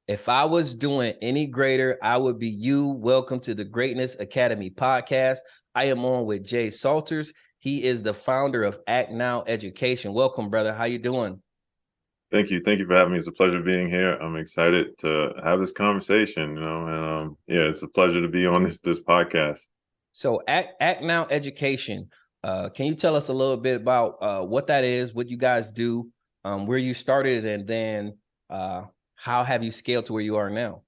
If I was doing any greater, I would be you. Welcome to the Greatness Academy podcast. I am on with Jay Salters. He is the founder of Act Now Education. Welcome, brother. How you doing? Thank you. Thank you for having me. It's a pleasure being here. I'm excited to have this conversation, yeah, it's a pleasure to be on this podcast. So, Act Now Education. Can you tell us a little bit about what that is, what you guys do, where you started, and then how have you scaled to where you are now?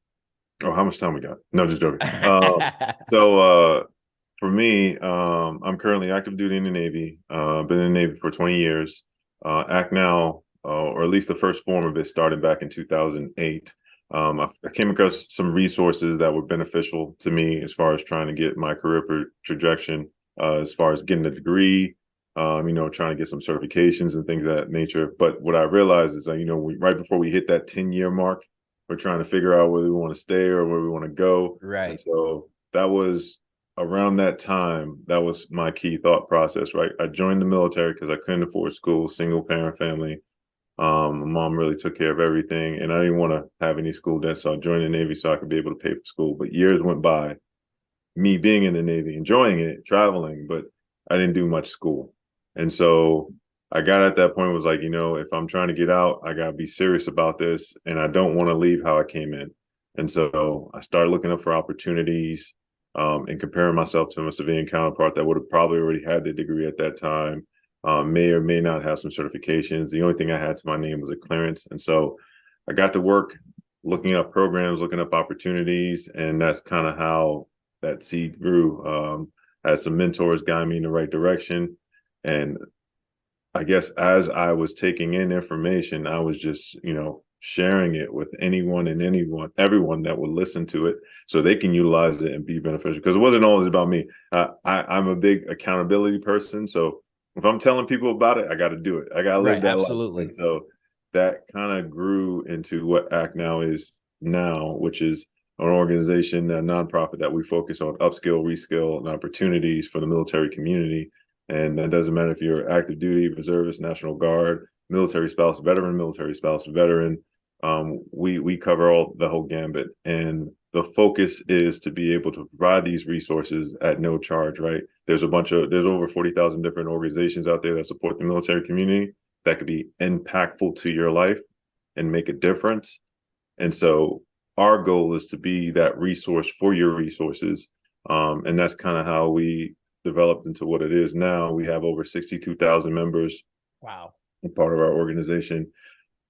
Oh, how much time we got? No, just joking. So for me, I'm currently active duty in the Navy. Been in the Navy for 20 years. Act Now, or at least the first form of it, started back in 2008. I came across some resources that were beneficial to me as far as trying to get my career trajectory, as far as getting a degree, trying to get some certifications and things of that nature. But what I realized is that, right before we hit that 10-year mark, we're trying to figure out whether we want to stay or where we want to go. And Right. so that was around that time, that was my key thought process, right? I joined the military because I couldn't afford school, single parent family. My mom really took care of everything, and I didn't want to have any school debt, so I joined the Navy so I could be able to pay for school. But years went by, me being in the Navy, enjoying it, traveling, but I didn't do much school. And so I got at that point, was like, if I'm trying to get out, I got to be serious about this, and I don't want to leave how I came in. And so I started looking up for opportunities, and comparing myself to my civilian counterpart that would have probably already had the degree at that time, may or may not have some certifications. The only thing I had to my name was a clearance. And so I got to work looking up programs, looking up opportunities, and that's kind of how that seed grew. Had some mentors guide me in the right direction. And I guess as I was taking in information, I was just, sharing it with everyone that would listen to it so they can utilize it and be beneficial. Because it wasn't always about me. I'm a big accountability person. So if I'm telling people about it, I got to do it. I got to live Right. that life. Absolutely. And so that kind of grew into what Act Now is now, which is an organization, a nonprofit that we focus on upskill, reskill, and opportunities for the military community. And that doesn't matter if you're active duty, reservist, National Guard, military spouse, veteran. We cover all the whole gambit, and the focus is to be able to provide these resources at no charge. Right? There's over 40,000 different organizations out there that support the military community that could be impactful to your life and make a difference. And so our goal is to be that resource for your resources. And that's kind of how we developed into what it is now. We have over 62,000 members Wow. and part of our organization.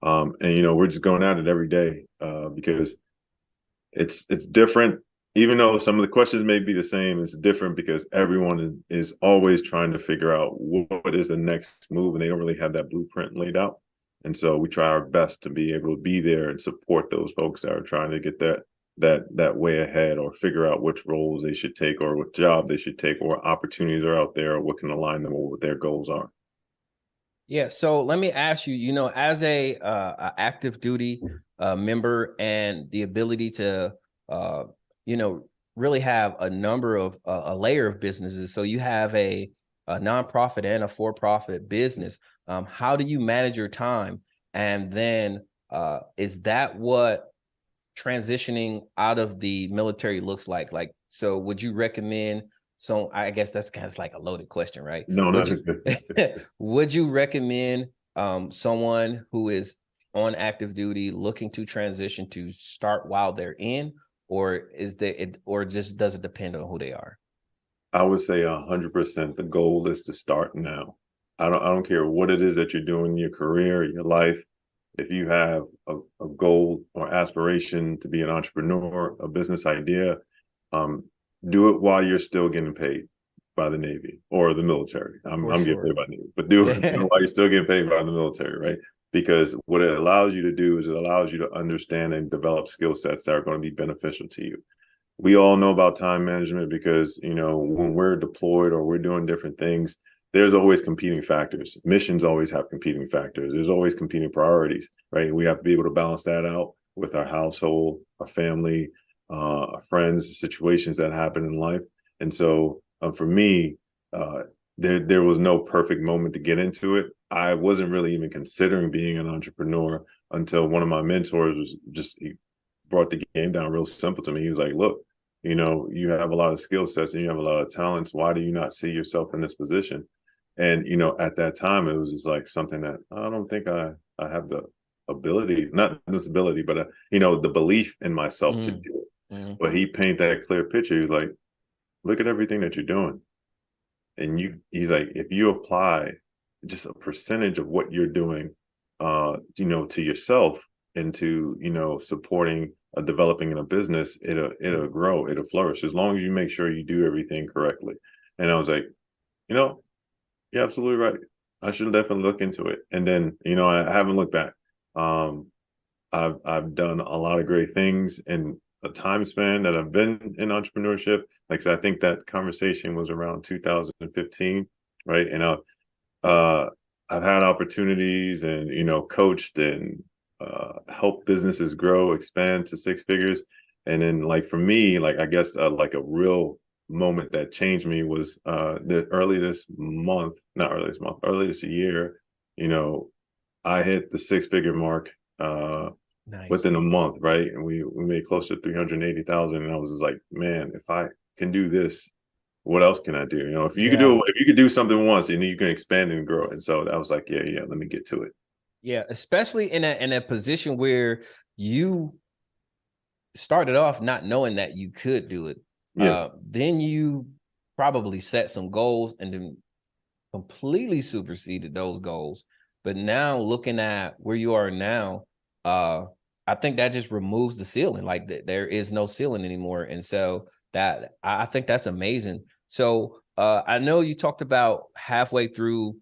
And we're just going at it every day, because it's different. Even though some of the questions may be the same, it's different because everyone is always trying to figure out what is the next move, and they don't really have that blueprint laid out. And so we try our best to be able to be there and support those folks that are trying to get that way ahead, or figure out which roles they should take, or what job they should take, or opportunities are out there, or what can align them with what their goals are. Yeah. So let me ask you, as a active duty member and the ability to, uh, you know, really have a number of a layer of businesses. So you have a nonprofit and a for-profit business. How do you manage your time? And then is that what transitioning out of the military looks like? Like, so would you recommend? So I guess that's kind of like a loaded question, right? No, Would not you would you recommend someone who is on active duty looking to transition to start while they're in, or is there it, or just does it depend on who they are? I would say 100%. The goal is to start now. I don't care what it is that you're doing in your career, your life. If you have a goal or aspiration to be an entrepreneur, a business idea, um, do it while you're still getting paid by the Navy or the military. For I'm getting paid sure. by the Navy, but do it while you're still getting paid by the military, right? Because what it allows you to do is it allows you to understand and develop skill sets that are going to be beneficial to you. We all know about time management because, when we're deployed or we're doing different things, there's always competing factors. Missions always have competing factors. There's always competing priorities, right? We have to be able to balance that out with our household, our family, our friends, the situations that happen in life. And so, for me, there was no perfect moment to get into it. I wasn't really even considering being an entrepreneur until one of my mentors was just brought the game down real simple to me. He was like, look, you have a lot of skill sets and you have a lot of talents. Why do you not see yourself in this position? And, at that time, it was just like something that I don't think I have the ability, not this ability, but, the belief in myself to Mm, do it. mm, But he painted that clear picture. He was like, look at everything that you're doing. And he's like, if you apply just a percentage of what you're doing, to yourself and to, supporting developing in a business, it'll grow, it'll flourish as long as you make sure you do everything correctly. And I was like, you know, you're absolutely right. I should definitely look into it. And then, I haven't looked back. Um, I've done a lot of great things in a time span that I've been in entrepreneurship. Like I said, I think that conversation was around 2015, right? And uh, I've had opportunities and coached and helped businesses grow, expand to six figures. And then, like for me, like I guess like a real moment that changed me was early this month, not early this month, early this year. You know, I hit the six-figure mark nice. within a month, right? And we made close to 380,000. And I was just like, man, if I can do this, what else can I do? Yeah. If you could do something once, and you can expand and grow. And so I was like, yeah, let me get to it. Yeah. Especially in a position where you started off not knowing that you could do it. Yeah. Then you probably set some goals and then completely superseded those goals. But now looking at where you are now, I think that just removes the ceiling. Like there is no ceiling anymore. And so that I think that's amazing. So I know you talked about halfway through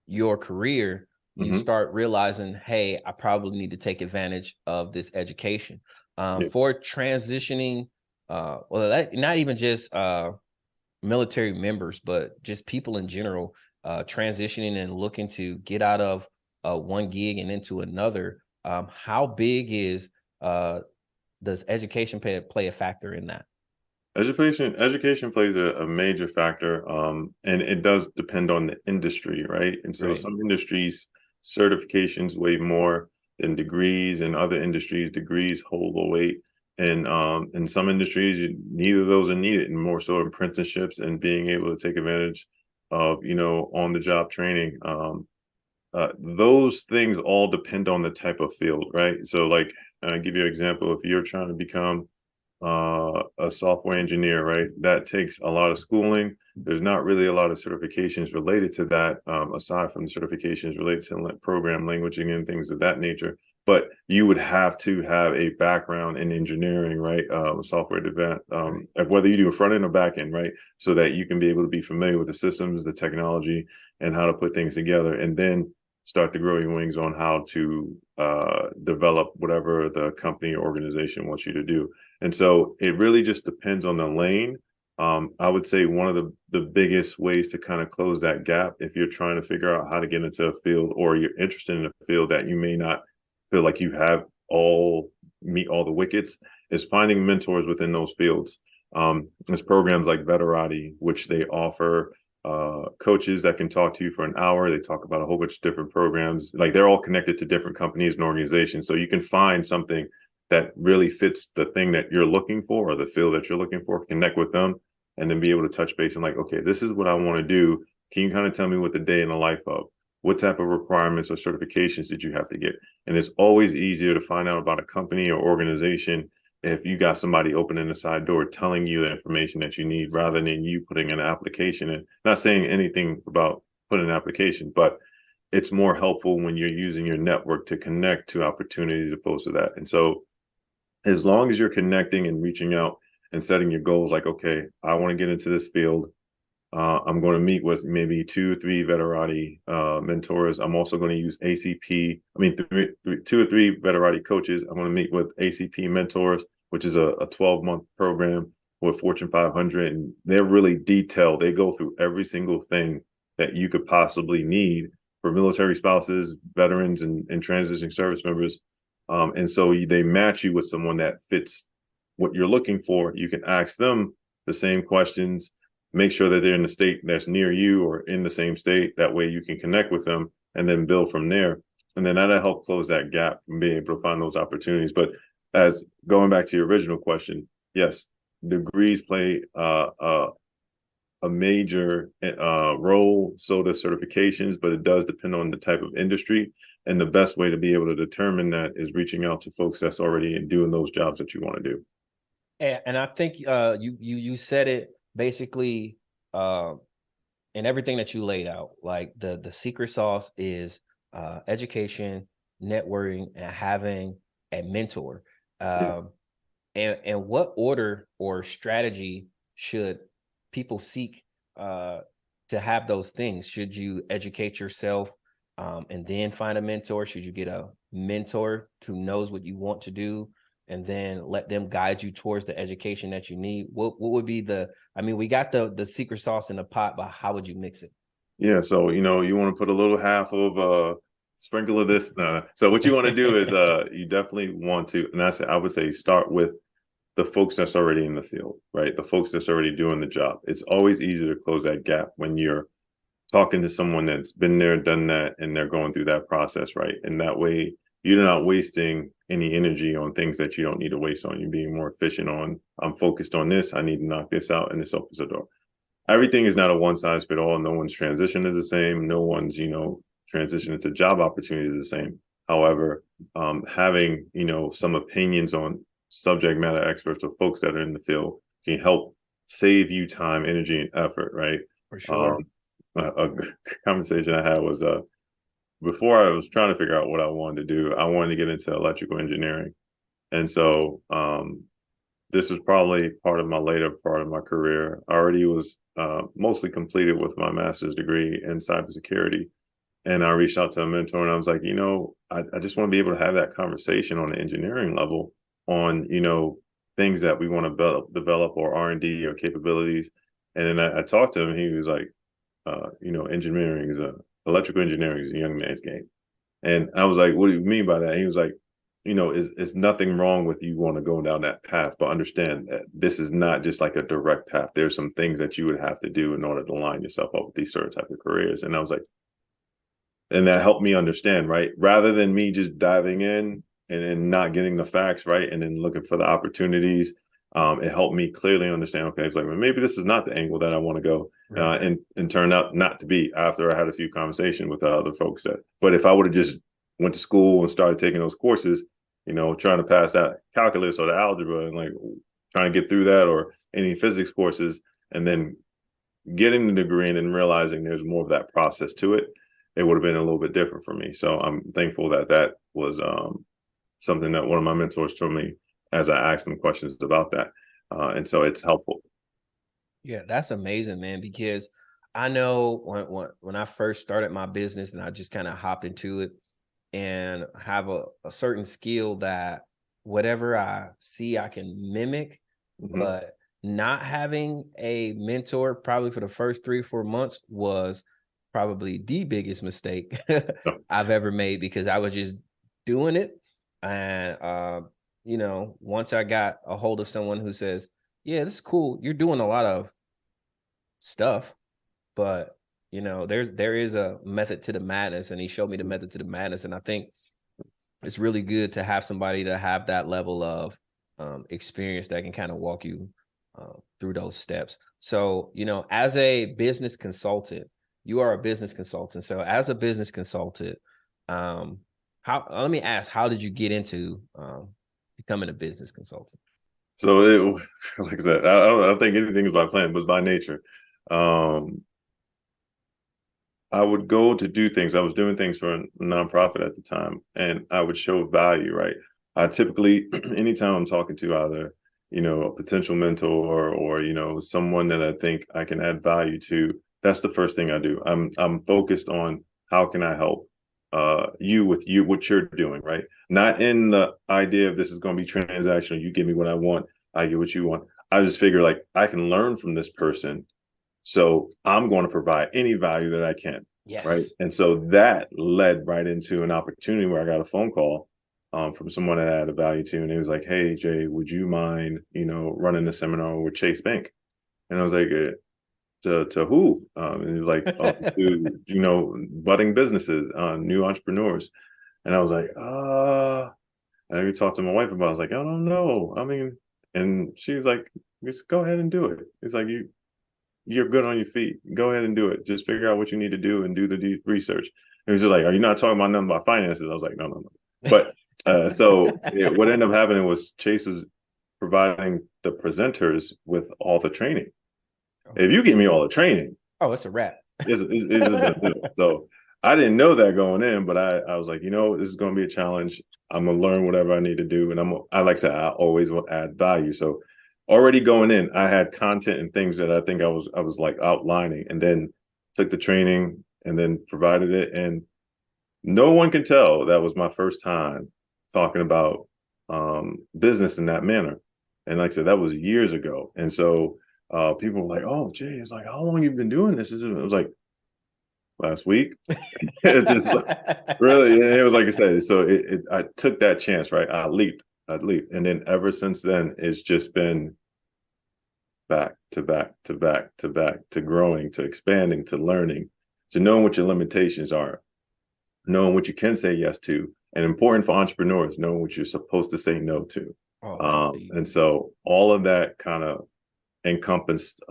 your career, you Hmm. start realizing, hey, I probably need to take advantage of this education. Yeah. For transitioning, not even just military members, but just people in general, transitioning and looking to get out of one gig and into another. How big is does education play a factor in that? Education plays a major factor, and it does depend on the industry, right? And so Right. some industries certifications weigh more than degrees, and other industries degrees hold the weight. And in some industries, neither of those are needed, and more so apprenticeships and being able to take advantage of on the job training. Those things all depend on the type of field, right? So, like, I give you an example. If you're trying to become a software engineer, right? That takes a lot of schooling. There's not really a lot of certifications related to that, aside from the certifications related to program languaging and things of that nature. But you would have to have a background in engineering, right? Software development, Right. whether you do a front end or back end, right? So that you can be able to be familiar with the systems, the technology, and how to put things together. And then start to grow your wings on how to develop whatever the company or organization wants you to do. And so it really just depends on the lane. I would say one of the biggest ways to kind of close that gap, if you're trying to figure out how to get into a field or you're interested in a field that you may not feel like you have all meet all the wickets, is finding mentors within those fields. There's programs like Veterati, which they offer coaches that can talk to you for an hour. They talk about a whole bunch of different programs. Like they're all connected to different companies and organizations. So you can find something that really fits the thing that you're looking for or the field that you're looking for, connect with them, and then be able to touch base and like, okay, this is what I want to do. Can you kind of tell me what the day in the life of? What type of requirements or certifications did you have to get? And it's always easier to find out about a company or organization if you got somebody opening the side door telling you the information that you need rather than you putting an application in. Not saying anything about putting an application, but it's more helpful when you're using your network to connect to opportunities opposed to that. And so as long as you're connecting and reaching out and setting your goals, like, okay, I want to get into this field. I'm going to meet with maybe 2 or 3 Veterati mentors. I'm also going to use ACP. I mean, 2 or 3 Veterati coaches. I'm going to meet with ACP mentors, which is a 12-month program with Fortune 500. And they're really detailed. They go through every single thing that you could possibly need for military spouses, veterans, and transitioning service members. And so they match you with someone that fits what you're looking for. You can ask them the same questions, make sure that they're in the state that's near you or in the same state. That way you can connect with them and then build from there. And then that'll help close that gap and being able to find those opportunities. But as going back to your original question, yes, degrees play a major role, so do certifications, but it does depend on the type of industry. And the best way to be able to determine that is reaching out to folks that's already doing those jobs that you want to do. And I think you said it basically uh, in everything that you laid out. Like the secret sauce is education, networking, and having a mentor. Yes. Um, and what order or strategy should people seek uh, to have those things? Should you educate yourself and then find a mentor? Should you get a mentor who knows what you want to do and then let them guide you towards the education that you need? What would be the? I mean, we got the secret sauce in the pot, but how would you mix it? Yeah, so you want to put a little half of sprinkle of this. No, no. So what you want to do is you definitely want to, and I would say start with the folks that's already in the field, right? The folks that's already doing the job. It's always easier to close that gap when you're talking to someone that's been there, done that, and they're going through that process, right? And that way you're not wasting any energy on things that you don't need to waste on. You're being more efficient on, I'm focused on this, I need to knock this out, and this opens the door. Everything is not a one size fit all. No one's transition is the same. No one's, transition into job opportunity is the same. However, having, some opinions on subject matter experts or folks that are in the field can help save you time, energy, and effort, right? For sure. Um, a conversation I had was before I was trying to figure out what I wanted to do, I wanted to get into electrical engineering. And so this was probably part of my later part of my career. I already was mostly completed with my master's degree in cybersecurity. And I reached out to a mentor and I was like, I just want to be able to have that conversation on the engineering level on, things that we want to develop or R&D or capabilities. And then I talked to him and he was like, engineering is electrical engineering is a young man's game. And I was like, what do you mean by that? And he was like, is nothing wrong with you want to go down that path, but understand that this is not just like a direct path. There's some things that you would have to do in order to line yourself up with these certain type of careers. And I was like, and that helped me understand, right? Rather than me just diving in and not getting the facts right and then looking for the opportunities, it helped me clearly understand. Okay, it's like well, maybe this is not the angle that I want to go, Right. and turned out not to be after I had a few conversations with other folks. That, but if I would have just went to school and started taking those courses, trying to pass that calculus or the algebra and like trying to get through that or any physics courses, and then getting the degree and then realizing there's more of that process to it, it would have been a little bit different for me. So I'm thankful that that was something that one of my mentors told me as I asked them questions about that. And so it's helpful. Yeah, that's amazing, man. Because I know when I first started my business and I just kind of hopped into it and have a certain skill that whatever I see I can mimic, Mm-hmm. but not having a mentor probably for the first 3 or 4 months was probably the biggest mistake So, I've ever made because I was just doing it. And once I got a hold of someone who says, yeah, this is cool. You're doing a lot of stuff, but there is a method to the madness, and he showed me the method to the madness. And I think it's really good to have somebody to have that level of experience that can kind of walk you through those steps. So, as a business consultant, you are a business consultant. So, as a business consultant, how let me ask, how did you get into becoming a business consultant? so it, like I said, I don't think anything is by plan, it was by nature. Um, I would go to do things. I was doing things for a nonprofit at the time, and I would show value, right? I typically, anytime I'm talking to either, a potential mentor or, someone that I think I can add value to, that's the first thing I do. I'm focused on how can I help you with what you're doing, right? Not in the idea of this is going to be transactional. You give me what I want, I get what you want. I just figure like I can learn from this person, so I'm going to provide any value that I can. Right. Yes. And so that led right into an opportunity where I got a phone call from someone that I had a value to. And he was like, hey, Jay, would you mind, running a seminar with Chase Bank? And I was like, to who? And he was like, oh, to, budding businesses, new entrepreneurs. And I was like, And we talked to my wife about it. I was like, I don't know. I mean, and she was like, just go ahead and do it. It's like you're good on your feet. Go ahead and do it. Just figure out what you need to do and do the deep research. And he was just like, are you not talking about nothing about finances? I was like, no, no, no. But what ended up happening was Chase was providing the presenters with all the training. If you give me all the training, Oh, it's a wrap. it's a done deal. So I didn't know that going in, but I was like, this is going to be a challenge. I'm gonna learn whatever I need to do, and I like I said, I always will add value. So already going in, I had content and things that I think I was like outlining, and then took the training and then provided it, and no one can tell that was my first time talking about business in that manner. And like I said, that was years ago, and so people were like, "Oh, Jay, it's like, how long have you been doing this?" It was like last week. It's just really, it was like I said. So I took that chance, right? I leaped, and then ever since then, it's just been back to back to back to back to growing, to expanding, to learning, to knowing what your limitations are, knowing what you can say yes to, and important for entrepreneurs, knowing what you're supposed to say no to. Oh, that's deep. And so all of that kind of encompassed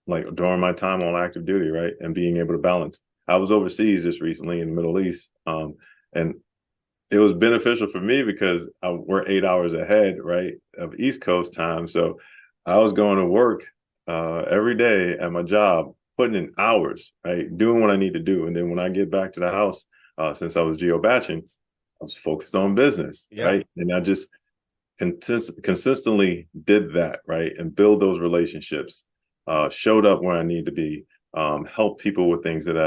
like during my time on active duty, right? And being able to balance. I was overseas just recently in the Middle East. And it was beneficial for me because we're 8 hours ahead, right, of East Coast time. So I was going to work every day at my job, putting in hours, right, doing what I need to do. And then when I get back to the house, since I was geo batching, I was focused on business, Yeah. right? And I just consistently did that, right, and build those relationships. Showed up where I need to be, help people with things that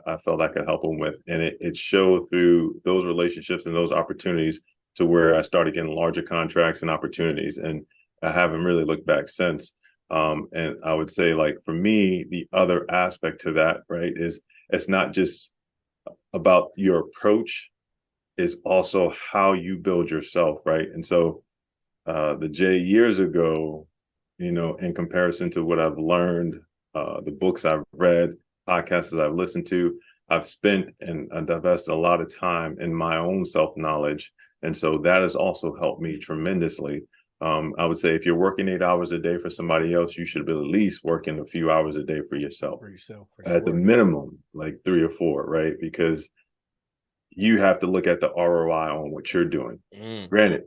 I felt I could help them with. And it showed through those relationships and those opportunities to where I started getting larger contracts and opportunities. And I haven't really looked back since. And I would say, like, for me, the other aspect to that, right, is it's not just about your approach, is also how you build yourself, right? And so the J years ago, in comparison to what I've learned, the books I've read, podcasts that I've listened to, I've spent and invested a lot of time in my own self knowledge. And so that has also helped me tremendously. I would say if you're working 8 hours a day for somebody else, you should be at least working a few hours a day for yourself. For yourself, for At the sure. minimum, like 3 or 4, right? Because you have to look at the ROI on what you're doing. Mm. Granted,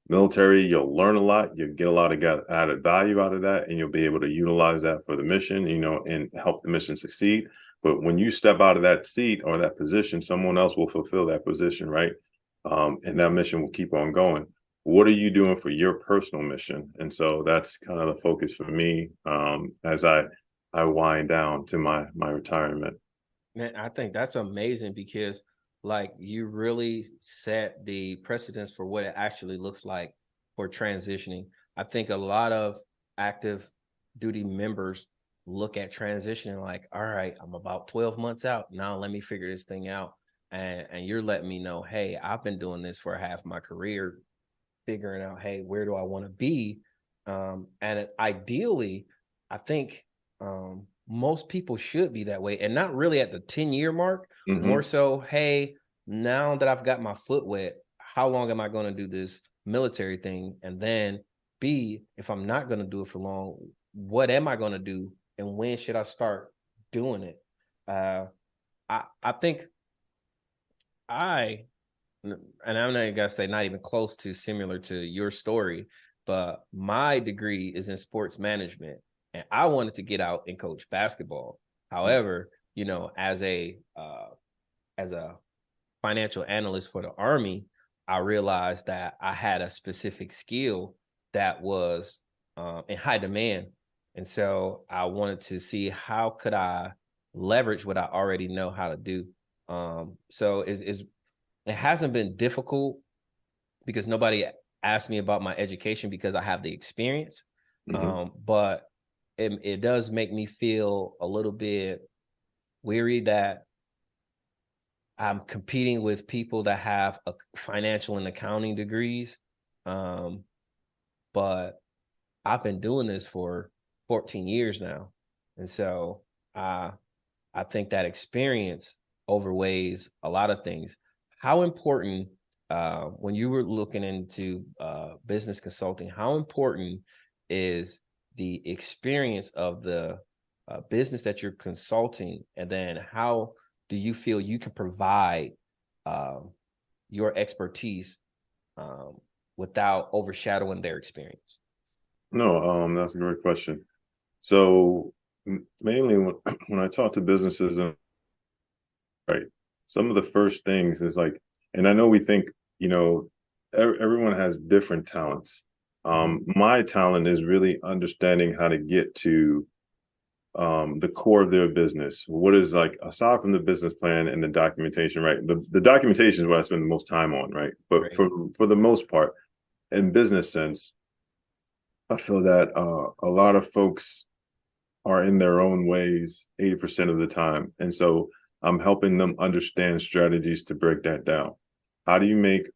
military, you'll learn a lot, you'll get a lot of added value out of that, and you'll be able to utilize that for the mission, and help the mission succeed. But when you step out of that seat or that position, someone else will fulfill that position, right? And that mission will keep on going. What are you doing for your personal mission? And so that's kind of the focus for me, as I wind down to my retirement. Man, I think that's amazing because like you really set the precedence for what it actually looks like for transitioning. I think a lot of active duty members look at transitioning like, all right, I'm about 12 months out. Now let me figure this thing out. And you're letting me know, hey, I've been doing this for half my career, figuring out, hey, where do I want to be? Ideally, I think most people should be that way and not really at the 10-year mark, more Mm-hmm. so, hey, now that I've got my foot wet, how long am I going to do this military thing? And then B, if I'm not going to do it for long, what am I going to do? And when should I start doing it? Uh, I think I and I'm not even gonna say not even close to similar to your story, but my degree is in sports management, and I wanted to get out and coach basketball. However, as a financial analyst for the Army, I realized that I had a specific skill that was in high demand, and so I wanted to see how could I leverage what I already know how to do. So is it hasn't been difficult because nobody asked me about my education because I have the experience. Mm-hmm. But it does make me feel a little bit weary that I'm competing with people that have a financial and accounting degrees. Um, but I've been doing this for 14 years now. And so I I think that experience overweighs a lot of things. How important when you were looking into business consulting, how important is the experience of the business that you're consulting, and then how do you feel you can provide uh, your expertise um, without overshadowing their experience? No, that's a great question. So mainly when when I talk to businesses, right, some of the first things is like, and I know we think, you know, everyone has different talents. Mm-hmm. My talent is really understanding how to get to the core of their business. What is like aside from the business plan and the documentation, right? The documentation is what I spend the most time on, right? But Right. for the most part, in business sense, I feel that a lot of folks are in their own ways 80% of the time. And so I'm helping them understand strategies to break that down. How do you make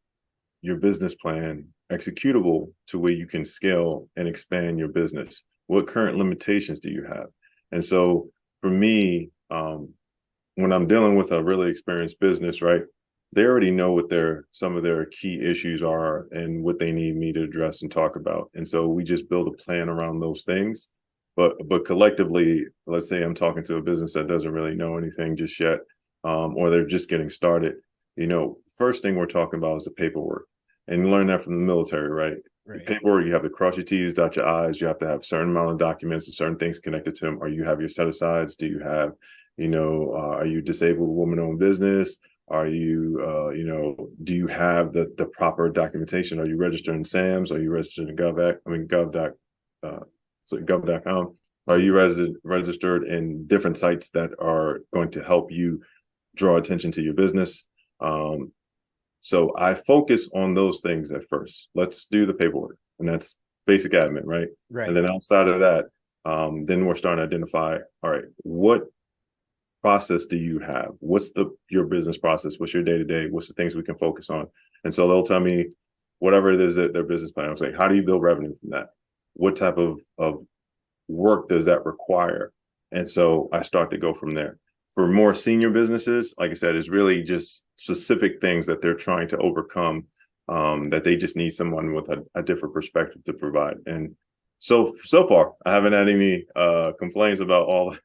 your business plan executable to where you can scale and expand your business? What current limitations do you have? And so for me, when I'm dealing with a really experienced business, right, they already know what their some of their key issues are and what they need me to address and talk about. And so we just build a plan around those things. But collectively, let's say I'm talking to a business that doesn't really know anything just yet, or they're just getting started. You know, first thing we're talking about is the paperwork, and you learn that from the military, right? The Right. paperwork, you have to cross your T's, dot your I's. You have to have a certain amount of documents and certain things connected to them. Or you have your set asides. Do you have, are you disabled woman-owned business? Are you, do you have the proper documentation? Are you registered in SAMS? Are you registered in uh, gov.com? Are you Mm-hmm. registered in different sites that are going to help you draw attention to your business? So I focus on those things at first. Let's do the paperwork, and that's basic admin, right? And Right. then outside of that, then we're starting to identify, all right, what process do you have? What's your business process? What's your day to day? What's the things we can focus on? And so they'll tell me whatever it is that their business plan. I was like, how do you build revenue from that? What type of work does that require? And so I start to go from there. For more senior businesses, like I said, it's really just specific things that they're trying to overcome, that they just need someone with a different perspective to provide. And so far, I haven't had any complaints about all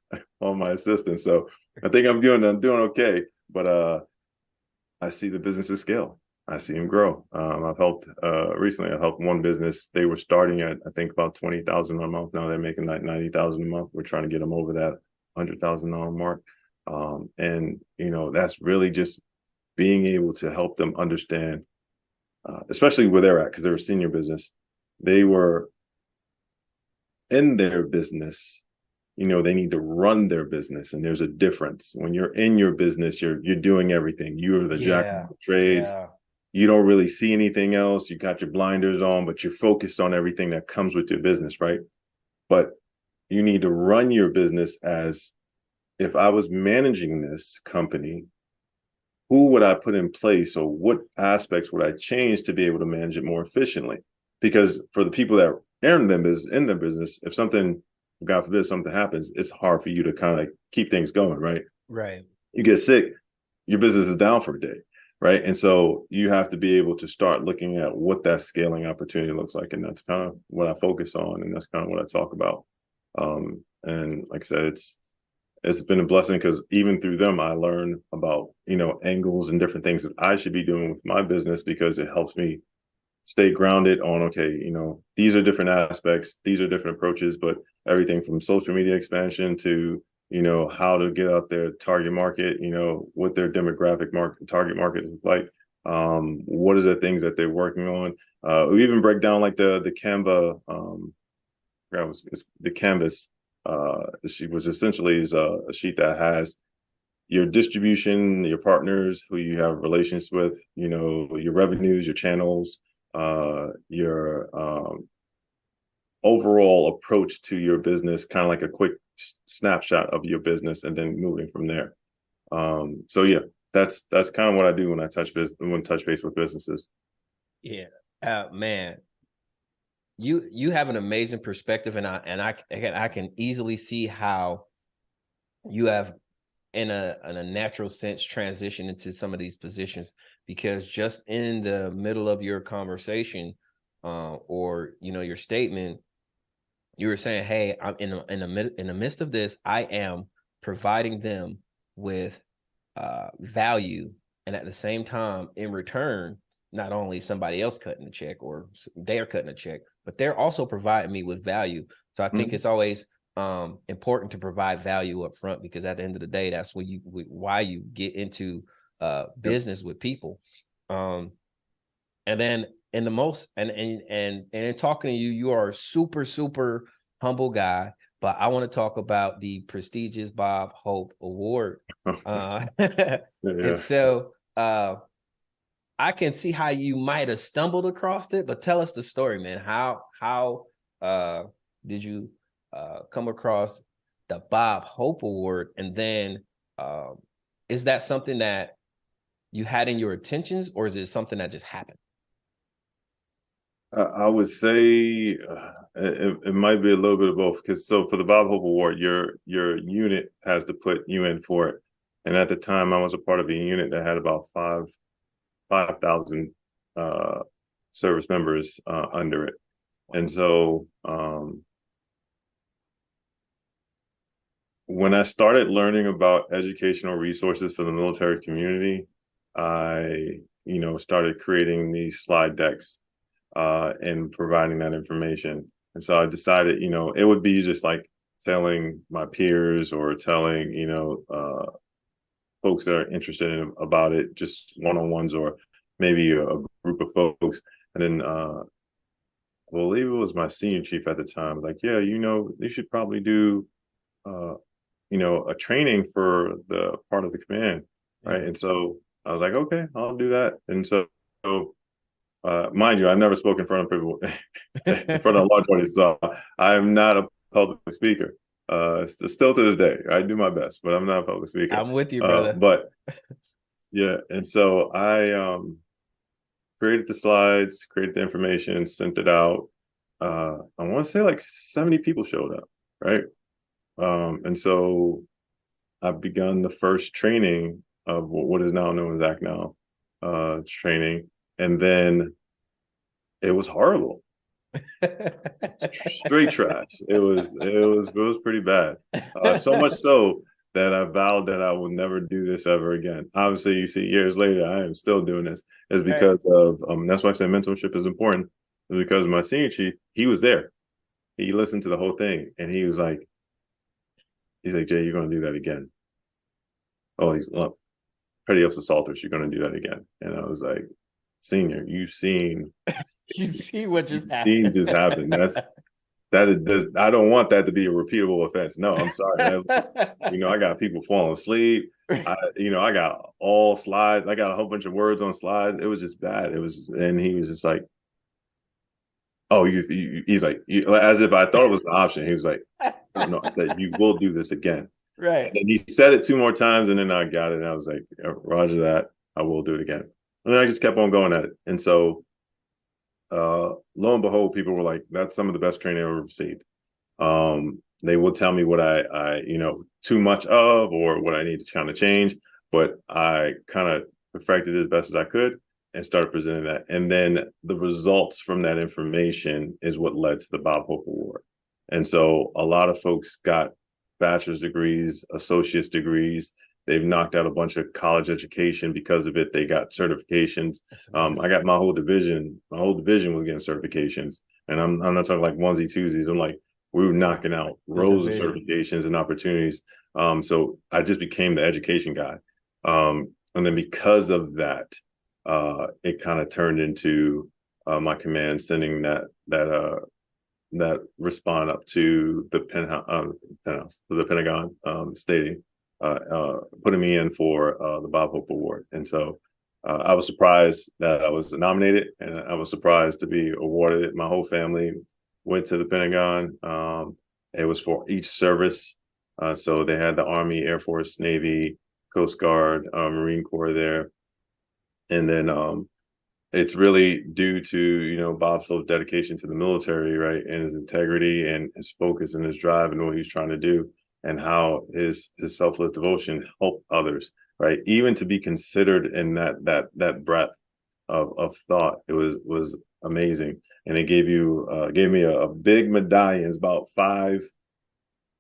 my assistants. So I think I'm doing okay. But I see the businesses scale. I see them grow. I've helped recently. I helped one business. They were starting at I think about 20,000 a month. Now they're making like 90,000 a month. We're trying to get them over that $100,000 mark. And that's really just being able to help them understand, especially where they're at, because they're a senior business. They were in their business. They need to run their business, and there's a difference. When you're in your business, you're doing everything. You're the jack of Yeah. all trades. Yeah. You don't really see anything else. You got your blinders on, but you're focused on everything that comes with your business, right? But you need to run your business as if I was managing this company, who would I put in place, or what aspects would I change to be able to manage it more efficiently? Because for the people that are in their business, if something, God forbid, something happens, it's hard for you to kind of keep things going, right? Right. You get sick, your business is down for a day, right? And so you have to be able to start looking at what that scaling opportunity looks like, and that's kind of what I focus on, and that's kind of what I talk about. And like I said, it's been a blessing because even through them, I learn about angles and different things that I should be doing with my business, because it helps me stay grounded on, okay, these are different aspects, these are different approaches, but everything from social media expansion to how to get out their target market, what their target market is like, what are the things that they're working on. We even break down like the Canva, it's the canvas. She was essentially is a sheet that has your distribution, your partners who you have relations with, your revenues, your channels, your overall approach to your business, kind of like a quick snapshot of your business, and then moving from there. So yeah, that's kind of what I do when I touch base with businesses. Yeah. Man, you have an amazing perspective, and I can easily see how you have in a natural sense transition into some of these positions, because just in the middle of your conversation, or your statement, you were saying, hey, I'm in the midst of this, I am providing them with value, and at the same time, in return, not only somebody else cutting a check or they're cutting a check, but they're also providing me with value. So I think Mhm. it's always important to provide value up front, because at the end of the day, that's why you get into Yep. business with people. Um, and then in the most and in talking to you, you are a super, super humble guy. But I want to talk about the prestigious Bob Hope Award. Uh and Yeah. so I can see how you might have stumbled across it, but tell us the story, man. How did you come across the Bob Hope Award? And then uh, is that something that you had in your intentions, or is it something that just happened? I would say it might be a little bit of both. Because so for the Bob Hope Award, your unit has to put you in for it. And at the time, I was a part of a unit that had about 5,000 uh, service members under it. And so when I started learning about educational resources for the military community, I, started creating these slide decks and providing that information. And so I decided, it would be just like telling my peers or telling, folks that are interested in about it, just one-on-ones or maybe a group of folks. And then I believe it was my senior chief at the time, like, yeah, they should probably do uh, a training for the part of the command, Yeah. right? And so I was like, okay, I'll do that. And so mind you, I've never spoken in front of people, in front of a large audience, so I am not a public speaker. Still to this day, I do my best, but I'm not a public speaker. I'm with you, brother. But yeah, and so I created the slides, created the information, sent it out. I want to say like 70 people showed up, right? And so I've begun the first training of what is now known as ACNOW training, and then it was horrible, straight trash. It was pretty bad. So much so that I vowed that I will never do this ever again. Obviously, you see, years later, I am still doing this. Is Right. because of that's why I say mentorship is important. Is because my senior chief, he was there. He listened to the whole thing, and he's like, Jay, you're going to do that again. Oh, he's look, petty assaulters, you're going to do that again. And I was like, senior, You see what you've just seen happened. just happen. I don't want that to be a repeatable offense. No, I'm sorry. I got people falling asleep. I got all slides. I got a whole bunch of words on slides. It was just bad. And he was just like, "Oh, he's like, as if I thought it was an option." He was like, "No, no." I said, "You will do this again." And Right. then he said it two more times, and then I got it. And I was like, "Roger that. I will do it again." And then I just kept on going at it. And so, lo and behold, people were like, "That's some of the best training I've ever received." They will tell me what I too much of or what I need to kind of change, but I kind of perfected it as best as I could and started presenting that. And then the results from that information is what led to the Bob Hope Award. And so a lot of folks got bachelor's degrees, associate's degrees. They've knocked out a bunch of college education because of it. They got certifications. That's I amazing. got my whole division. My whole division was getting certifications, and I'm not talking like onesie twosies. I'm like we were knocking out The rows of division. certifications and opportunities. So I just became the education guy. And then because of that, it kind of turned into my command sending that respond up to the penthouse, to the Pentagon, stating, putting me in for the Bob Hope Award. And so I was surprised that I was nominated, and I was surprised to be awarded it. My whole family went to the Pentagon. It was for each service. So they had the Army, Air Force, Navy, Coast Guard, Marine Corps there. And then it's really due to Bob's whole dedication to the military, right, and his integrity and his focus and his drive and what he's trying to do. and how his selfless devotion helped others, right? Even to be considered in that breadth of thought, it was amazing. And it gave me a big medallion. It's about I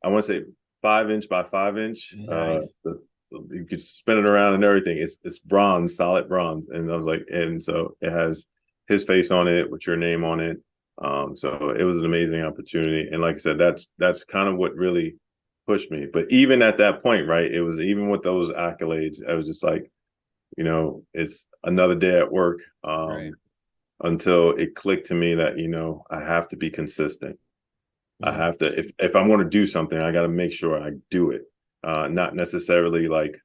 want to say 5 inch by 5 inch. Nice. You could spin it around and everything. It's bronze, solid bronze, and I was like, and so it has his face on it with your name on it. So it was an amazing opportunity, and like I said, that's kind of what really pushed me. But even at that point, right, it was even with those accolades, I was just like, it's another day at work. Right. Until it clicked to me that I have to be consistent. I Mhm. have to if I'm going to do something, I got to make sure I do it. Not necessarily like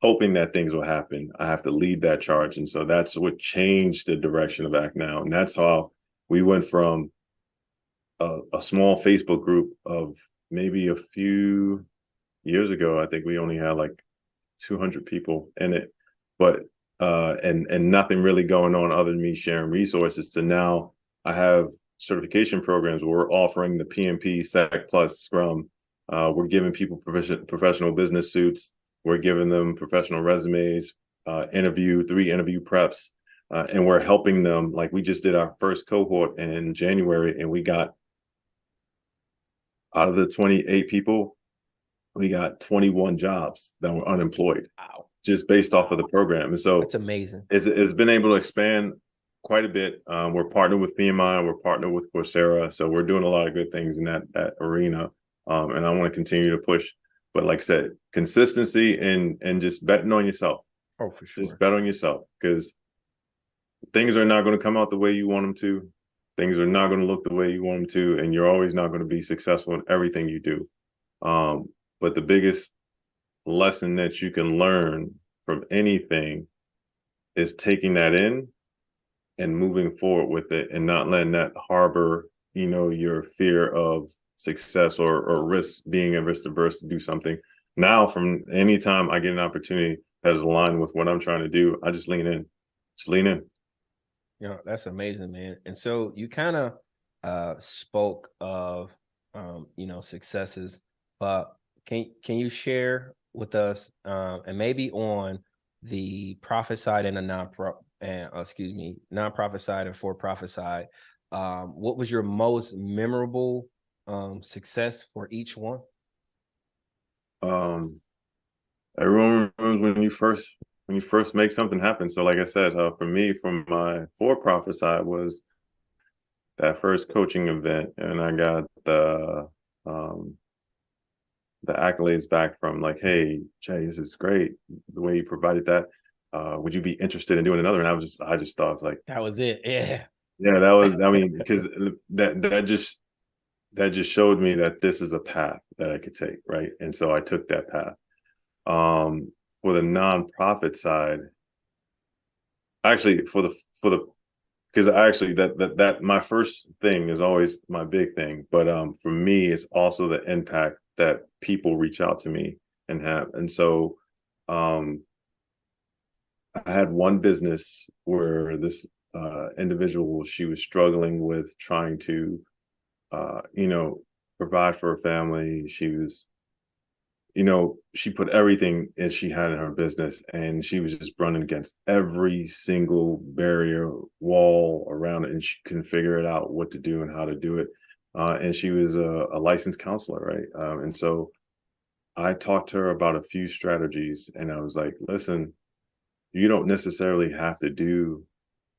hoping that things will happen. I have to lead that charge, and so that's what changed the direction of Act Now, and that's how we went from a small Facebook group of maybe a few years ago. I think we only had like 200 people in it, but and nothing really going on other than me sharing resources. To now, I have certification programs where we're offering the PMP, SEC Plus, Scrum. We're giving people professional business suits. We're giving them professional resumes, three interview preps, and we're helping them. Like we just did our first cohort in January, and we got out of the 28 people, we got 21 jobs that were unemployed Wow. just based off of the program. And so That's amazing. it's been able to expand quite a bit. We're partnered with PMI, we're partnered with Coursera, so we're doing a lot of good things in that arena. And I want to continue to push. But like I said, consistency and just betting on yourself. Oh, for Just sure. bet on yourself because things are not going to come out the way you want them to. Things are not going to look the way you want them to, and you're always not going to be successful in everything you do. But the biggest lesson that you can learn from anything is taking that in and moving forward with it and not letting that harbor, your fear of success or risk, being a risk averse to do something. Now, from any time I get an opportunity that is aligned with what I'm trying to do, I just lean in. Just lean in. That's amazing, man. And so you kind of spoke of successes, but can you share with us and maybe on the profit side and the nonprofit side and for profit side, what was your most memorable success for each one? Um, Everyone remembers when you first make something happen. So, like I said, for me, from my for-profit side, was that first coaching event, and I got um, the accolades back from like, hey, Jay, this is great. The way you provided that. Would you be interested in doing another? And I just thought, it's like, That was it. Yeah. yeah, that was. I mean, because that just showed me that this is a path that I could take, right? And so I took that path. For the nonprofit side, actually, for the because actually that my first thing is always my big thing, but for me it's also the impact that people reach out to me and have. And so um I had one business where this individual, she was struggling with trying to provide for her family. She put everything that she had in her business, and she was just running against every single barrier wall around it, and she couldn't figure it out what to do and how to do it. And she was a licensed counselor, right? And so I talked to her about a few strategies, and I was like, listen, you don't necessarily have to do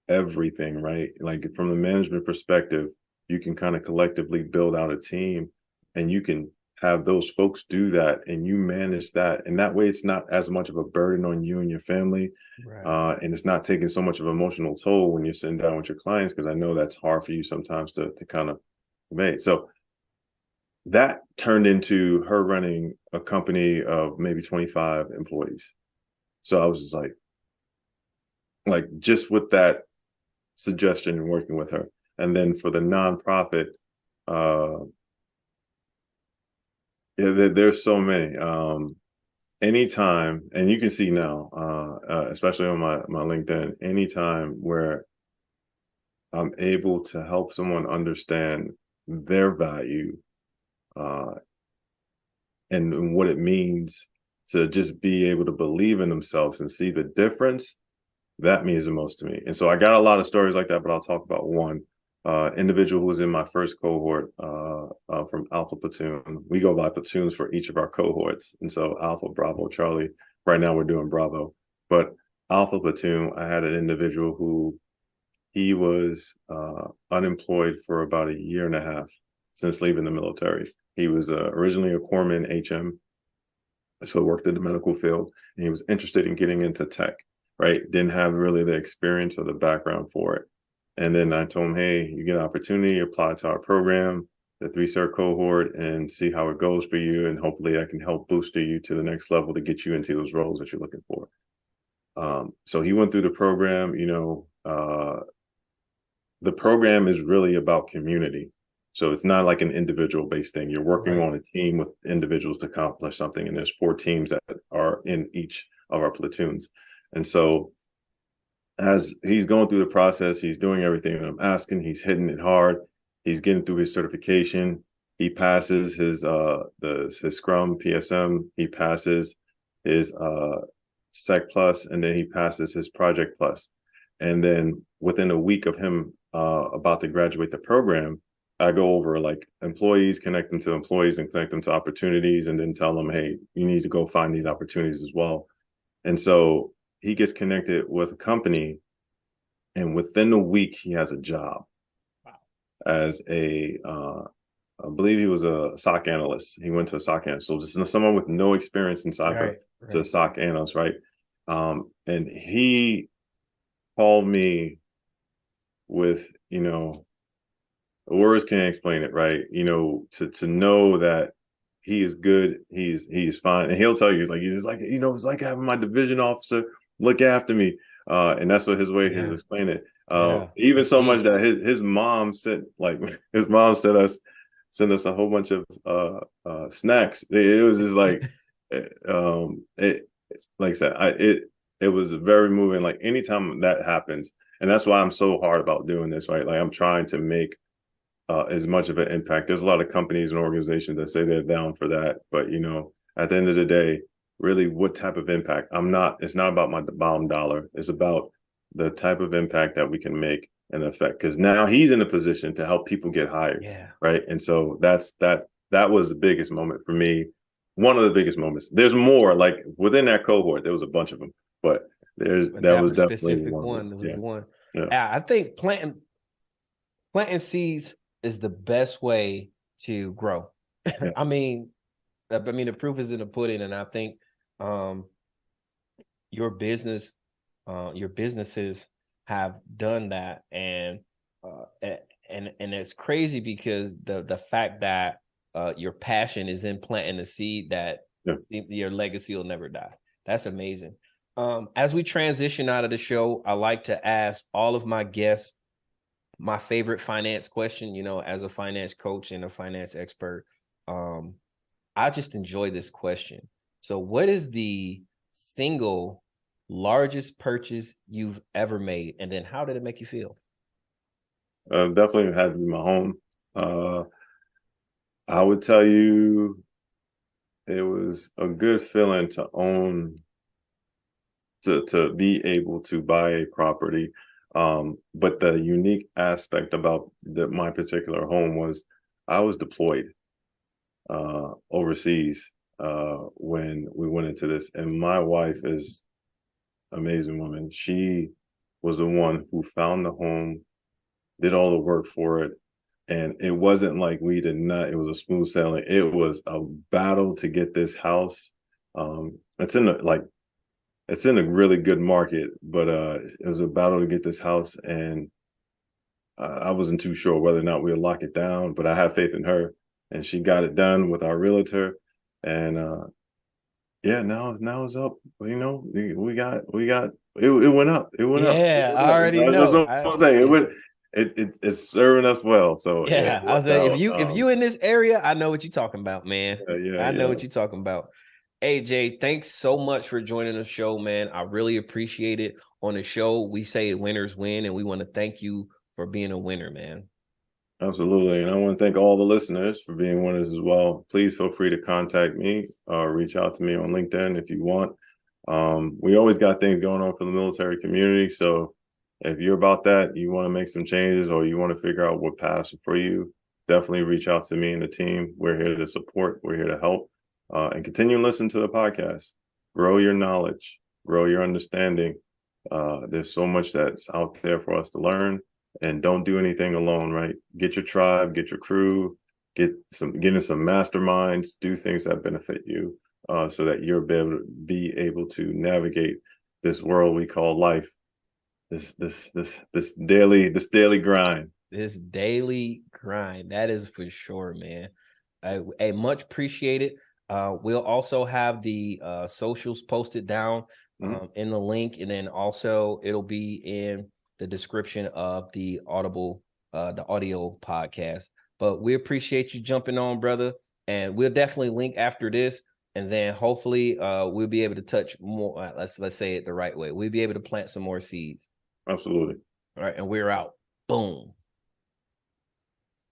everything, right? Like from the management perspective, you can kind of collectively build out a team and you can have those folks do that and you manage that. And that way it's not as much of a burden on you and your family. Right. And it's not taking so much of an emotional toll when you're sitting down with your clients, because I know that's hard for you sometimes to kind of make. So that turned into her running a company of maybe 25 employees. So I was just like just with that suggestion and working with her. And then for the nonprofit, uh, yeah, there's so many. Anytime, and you can see now, especially on my LinkedIn, anytime where I'm able to help someone understand their value, uh, and what it means to just be able to believe in themselves and see the difference, that means the most to me. And so I got a lot of stories like that, but I'll talk about one individual who was in my first cohort from Alpha Platoon. We go by platoons for each of our cohorts. And so Alpha, Bravo, Charlie. Right now we're doing Bravo. But Alpha Platoon, I had an individual who he was unemployed for about a year and a half since leaving the military. He was originally a corpsman HM, so worked in the medical field, and he was interested in getting into tech, right? Didn't have really the experience or the background for it. And then I told him, hey, you get an opportunity, apply to our program, the 3-star cohort, and see how it goes for you. And hopefully I can help boost you to the next level to get you into those roles that you're looking for. So he went through the program, the program is really about community. So it's not like an individual based thing. You're working Right. on a team with individuals to accomplish something. And there's 4 teams that are in each of our platoons. And so as he's going through the process, he's doing everything that I'm asking, he's hitting it hard, he's getting through his certification, he passes his Scrum PSM, he passes his Sec Plus, and then he passes his Project Plus. And then within a week of him about to graduate the program, I go over like employees, connect them to employees and connect them to opportunities, and then tell them, hey, you need to go find these opportunities as well. And so he gets connected with a company, and within a week, he has a job as I believe he was a SOC analyst. He went to a SOC analyst. So just someone with no experience in cyber Right. to a Right. SOC analyst, right? And he called me with, words can't explain it, right? To know that he is good, he's fine, and he'll tell you he's like it's like having my division officer look after me, and that's what his way he's Yeah. explained it. Yeah. Even That's so much deep. that his mom sent his mom sent us a whole bunch of snacks. It was just like it like I said, it was very moving. Like anytime that happens, and that's why I'm so hard about doing this, right? Like I'm trying to make as much of an impact. There's a lot of companies and organizations that say they're down for that, but at the end of the day, really, what type of impact? I'm not. It's not about my bottom dollar. It's about the type of impact that we can make and affect. Because now he's in a position to help people get hired, Yeah. right? And so that was the biggest moment for me. One of the biggest moments. There's more. Like within that cohort, there was a bunch of them, but But that that was was definitely specific one of them. one. It was Yeah, the one. yeah, I think planting seeds is the best way to grow. I yes, mean, the proof is in the pudding, and I think um, your business, your businesses have done that, and and it's crazy because the fact that your passion is in planting the seed that yeah. your legacy will never die. That's amazing. As we transition out of the show, I like to ask all of my guests my favorite finance question. As a finance coach and a finance expert, um, I just enjoy this question. So, what is the single largest purchase you've ever made? And then how did it make you feel? Definitely had to be my home. Uh, I would tell you it was a good feeling to own, to be able to buy a property. But the unique aspect about my particular home was I was deployed overseas when we went into this, and my wife is an amazing woman. She was the one who found the home, did all the work for it, and it wasn't like we did not. It was a smooth sailing. It was a battle to get this house. It's in a really good market, but it was a battle to get this house, and I wasn't too sure whether or not we'd lock it down. But I have faith in her, and she got it done with our realtor, and yeah, now it's up. We got it went up. It went up. It Yeah, went I up. already That's know. what I'm saying. It's serving us well. So yeah, it Yeah, I worked said out. if you in this area, I know what you're talking about, man. Yeah, yeah, I know yeah. what you're talking about. Hey Jay, thanks so much for joining the show, man. I really appreciate it. On the show, we say winners win, and we want to thank you for being a winner, man. Absolutely. And I want to thank all the listeners for being with us as well. Please feel free to contact me, reach out to me on LinkedIn if you want. We always got things going on for the military community. So if you're about that, you want to make some changes or you want to figure out what paths are for you, definitely reach out to me and the team. We're here to support, we're here to help, and continue to listen to the podcast. Grow your knowledge, grow your understanding. There's so much that's out there for us to learn, and don't do anything alone, right? Get your tribe, get your crew, get in some masterminds, do things that benefit you, so that you'll be able to navigate this world we call life, this daily grind. This daily grind, that is for sure, man. I much appreciate it. We'll also have the socials posted down Mhm. in the link, and then also it'll be in the description of the audio podcast. But we appreciate you jumping on, brother, and we'll definitely link after this, and then hopefully we'll be able to touch more. Let's say it the right way. We'll be able to plant some more seeds. Absolutely. All right, and we're out. Boom.